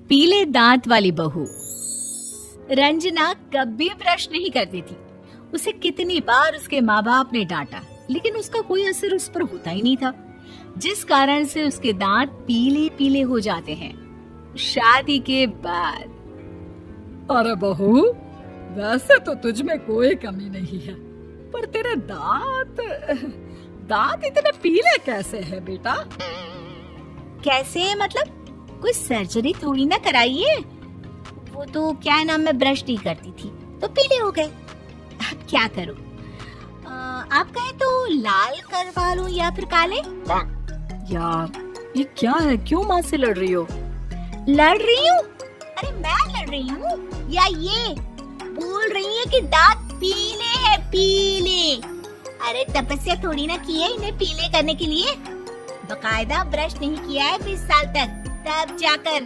पीले दांत वाली बहू। रंजना कभी ब्रश नहीं करती थी। उसे कितनी बार उसके माँ बाप ने डांटा, लेकिन उसका कोई असर उस पर होता ही नहीं था, जिस कारण से उसके दांत पीले पीले हो जाते हैं। शादी के बाद अरे बहू, वैसे तो तुझ में कोई कमी नहीं है, पर तेरे दांत इतने पीले कैसे हैं बेटा? कैसे मतलब? कोई सर्जरी थोड़ी ना कराइए। वो तो क्या नाम, मैं ब्रश नहीं करती थी तो पीले हो गए। अब क्या करूं? आप कहे तो लाल करवा लूं या फिर काले? यार ये क्या है, क्यों माँ से लड़ रही हो? लड़ रही हूँ? अरे मैं लड़ रही हूँ या ये बोल रही है कि दांत पीले हैं, पीले। अरे तपस्या थोड़ी ना की है इन्हें पीले करने के लिए। बकायदा ब्रश नहीं किया है 20 साल तक, तब जाकर।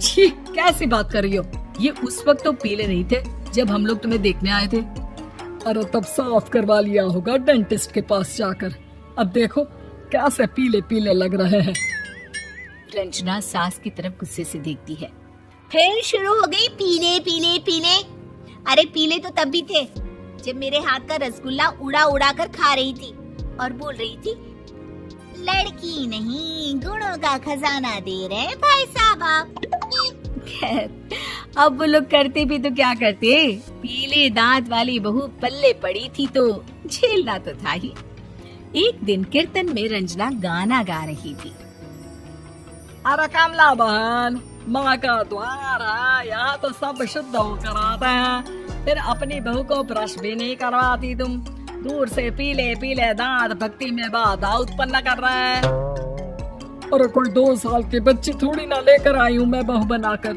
छी, कैसी बात कर रही हो? ये उस वक्त तो पीले नहीं थे जब हम लोग तुम्हें देखने आए थे। अरे तब साफ करवा लिया होगा डेंटिस्ट के पास जाकर। अब देखो कैसे पीले पीले लग रहे हैं। रंजना सास की तरफ गुस्से से देखती है। फिर शुरू हो गई पीले पीले पीले। अरे पीले तो तब भी थे जब मेरे हाथ का रसगुल्ला उड़ा उड़ा कर खा रही थी और बोल रही थी, लड़की नहीं गुणों का खजाना दे रहे भाई साहब आप। खैर, अब वो लोग करते भी तो क्या करते, पीले दांत वाली बहू पल्ले पड़ी थी तो झेलना तो था ही। एक दिन कीर्तन में रंजना गाना गा रही थी। अरे कमला बहन, माँ का द्वार है, यहाँ तो सब शुद्ध होकर आते हैं, फिर अपनी बहू को ब्रश भी नहीं करवाती तुम। दूर से पीले पीले दांत भक्ति में बाधा उत्पन्न कर रहे हैं। अरे कोई 2 साल के बच्चे थोड़ी ना लेकर आई हूँ मैं बहू बनाकर।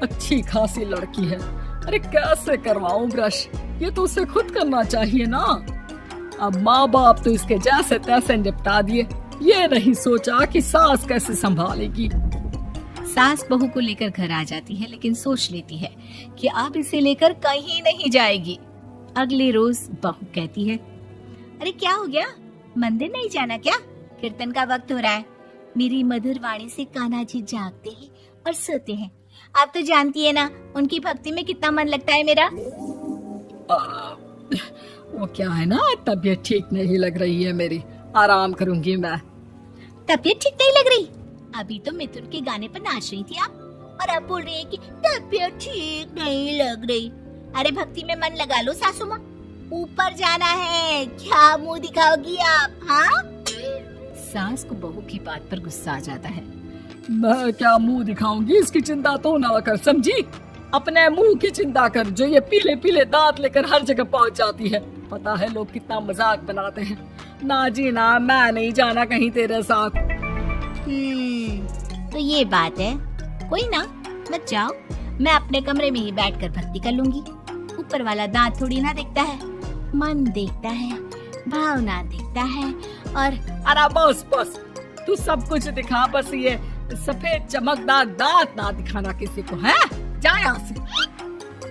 अच्छी खासी लड़की है, अरे कैसे करवाऊं ब्रश? ये तो उसे खुद करना चाहिए ना। अब माँ बाप तो इसके जैसे तैसे निपटा दिए, ये नहीं सोचा कि सास कैसे संभालेगी। सास बहू को लेकर घर आ जाती है, लेकिन सोच लेती है कि अब इसे लेकर कहीं नहीं जाएगी। अगले रोज बहू कहती है, अरे क्या हो गया, मंदिर नहीं जाना क्या? कीर्तन का वक्त हो रहा है। मेरी मधुर वाणी से कान्हा जी जागते हैं और सोते हैं। आप तो जानती है ना उनकी भक्ति में कितना मन लगता है मेरा। वो क्या है ना, तबीयत ठीक नहीं लग रही है मेरी, आराम करूंगी मैं। तबीयत ठीक नहीं लग रही? अभी तो मिथुन के गाने पर नाच रही थी आप, और अब बोल रही है कि तबीयत ठीक नहीं लग रही। अरे भक्ति में मन लगा लो सासू माँ, ऊपर जाना है, क्या मुंह दिखाओगी आप? हाँ? सास को बहू की बात पर गुस्सा आ जाता है। मैं क्या मुंह दिखाऊंगी, इसकी चिंता तो ना कर, समझी? अपने मुंह की चिंता कर, जो ये पीले पीले दांत लेकर हर जगह पहुंच जाती है। पता है लोग कितना मजाक बनाते हैं। ना जी ना, मैं नहीं जाना कहीं तेरे साथ। तो ये बात है, कोई ना, मत जाओ, मैं अपने कमरे में ही बैठकर भक्ति कर लूंगी। ऊपर वाला दांत थोड़ी ना देखता है, मन देखता है, भावना देखता है। और अरे बस बस, तू सब कुछ दिखा, बस ये सफेद चमकदार दांत ना दिखाना किसी को, है? जा यहाँ से।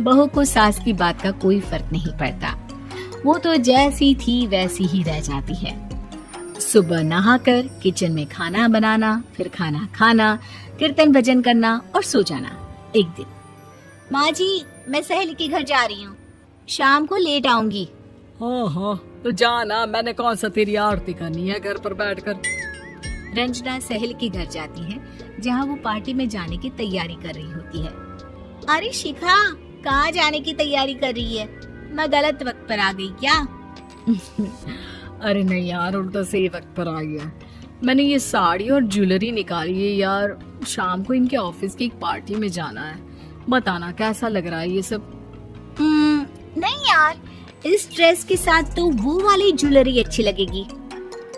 बहू को सास की बात का कोई फर्क नहीं पड़ता, वो तो जैसी थी वैसी ही रह जाती है। सुबह नहाकर किचन में खाना बनाना, फिर खाना खाना, कीर्तन भजन करना और सो जाना। एक दिन, माँ जी मैं सहेली के घर जा रही हूँ, शाम को लेट आऊंगी। हाँ हाँ, तो जाना, मैंने कौन सा तेरी आरती करनी है घर पर बैठकर। रंजना सहेली के घर जाती है, जहाँ वो पार्टी में जाने की तैयारी कर रही होती है। अरे शिखा, कहाँ जाने की तैयारी कर रही है? मैं गलत वक्त पर आ गई क्या? अरे नहीं यार, उल्टा सही वक्त पर आ गया। मैंने ये साड़ी और ज्वेलरी निकाली है यार, शाम को इनके ऑफिस की एक पार्टी में जाना है। बताना कैसा लग रहा है ये सब? नहीं यार, इस ड्रेस के साथ तो वो वाली ज्वेलरी अच्छी लगेगी।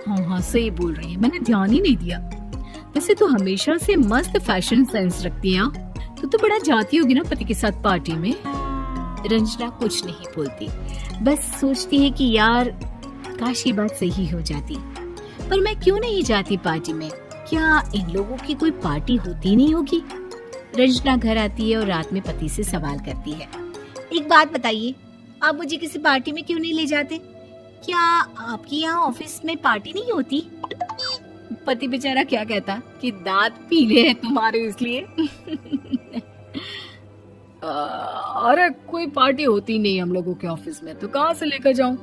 हाँ हाँ, सही बोल रही है, मैंने ध्यान ही नहीं दिया। वैसे तो हमेशा से मस्त फैशन सेंस रखती है। तो बड़ा जाती होगी ना पति के साथ पार्टी में। रंजना कुछ नहीं बोलती, बस सोचती है कि यार काश ये बात सही हो जाती, पर मैं क्यों नहीं जाती पार्टी में? क्या इन लोगों की कोई पार्टी होती नहीं होगी? रंजना घर आती है और रात में पति से सवाल करती है, एक बात बताइए, आप मुझे किसी पार्टी में क्यों नहीं ले जाते? क्या आपकी यहाँ ऑफिस में पार्टी नहीं होती? पति बेचारा क्या कहता कि दांत पीले हैं तुम्हारे इसलिए। अरे कोई पार्टी होती नहीं हम लोगों के ऑफिस में, तो कहाँ से लेकर जाऊं?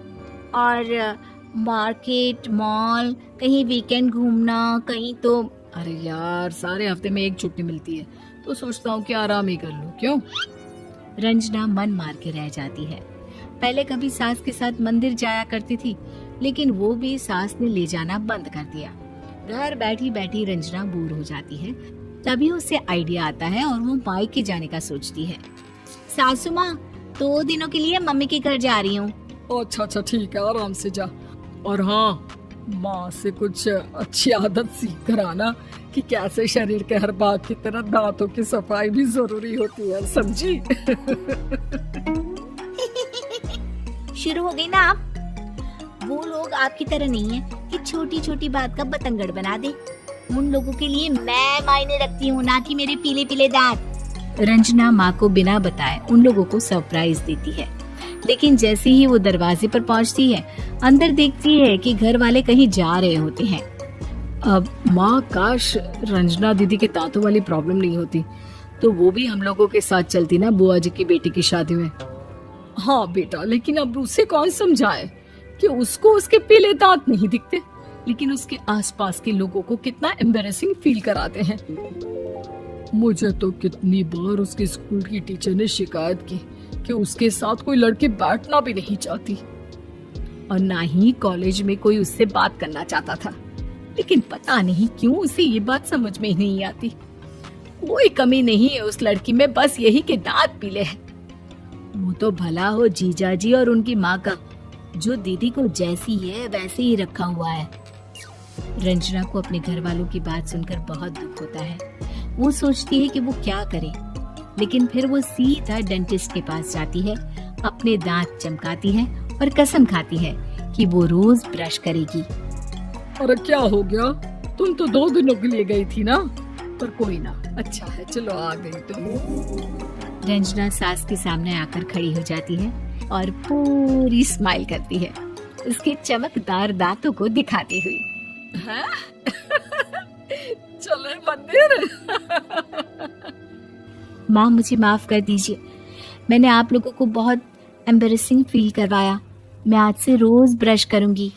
और मार्केट, मॉल, कहीं वीकेंड घूमना, कहीं तो। अरे यार, सारे हफ्ते में एक छुट्टी मिलती है, तो सोचता हूँ कि आराम ही कर लूं। क्यों? रंजना मन मार के रह जाती है। पहले कभी सास के साथ मंदिर जाया करती थी, लेकिन वो भी सास ने ले जाना बंद कर दिया। घर बैठी बैठी रंजना बोर हो जाती है। तभी उसे आइडिया आता है और वो मायके जाने का सोचती है। सासू माँ, 2 दिनों के लिए मम्मी के घर जा रही हूँ। अच्छा अच्छा, ठीक है, आराम से जा। और हाँ, माँ से कुछ अच्छी आदत सीख कर आना कि कैसे शरीर के हर भाग की तरह दांतों की सफाई भी जरूरी होती है, समझी? शुरू हो गई ना आप? वो लोग आपकी तरह नहीं है कि छोटी छोटी बात का बतंगड़ बना दे। उन लोगों के लिए मैं मायने रखती हूँ, ना कि मेरे पीले पीले दांत। रंजना माँ को बिना बताए उन लोगों को सरप्राइज देती है, लेकिन जैसे ही वो दरवाजे पर पहुँचती है, अंदर देखती है कि घर वाले कहीं जा रहे होते हैं। अब माँ, काश रंजना दीदी के दांतों वाली प्रॉब्लम नहीं होती, तो वो भी हम लोगों के साथ चलती ना बुआ जी की बेटी की शादी में। हाँ बेटा, लेकिन अब उसे कौन समझाए कि उसको उसके पीले दांत नहीं दिखते, लेकिन उसके आसपास के लोगों को कितना एम्बैरेसिंग फील कराते हैं। मुझे तो कितनी बार उसके स्कूल की टीचर ने शिकायत की कि उसके साथ कोई लड़की बैठना भी नहीं चाहती, और ना ही कॉलेज में कोई उससे बात करना चाहता था। लेकिन पता नहीं क्यों उसे ये बात समझ में ही नहीं आती। कोई कमी नहीं है उस लड़की में, बस यही कि दांत पीले हैं। वो तो भला हो जीजा जी और उनकी माँ का, जो दीदी को जैसी है वैसे ही रखा हुआ है। रंजना को अपने घर वालों की बात सुनकर बहुत दुख होता है। वो सोचती है कि वो क्या करे, लेकिन फिर वो सीधा डेंटिस्ट के पास जाती है, अपने दांत चमकाती है और कसम खाती है कि वो रोज ब्रश करेगी। अरे क्या हो गया? तुम तो 2 दिनों के लिए गई थी ना, पर कोई ना, अच्छा है, चलो आ गई तुम। रंजना सास के सामने आकर खड़ी हो जाती है और पूरी स्माइल करती है, उसके चमकदार दांतों को दिखाती हुई। हैं? चले मंदिर? माँ, मुझे माफ कर दीजिए, मैंने आप लोगों को बहुत एम्बैरेसिंग फील करवाया। मैं आज से रोज ब्रश करूंगी।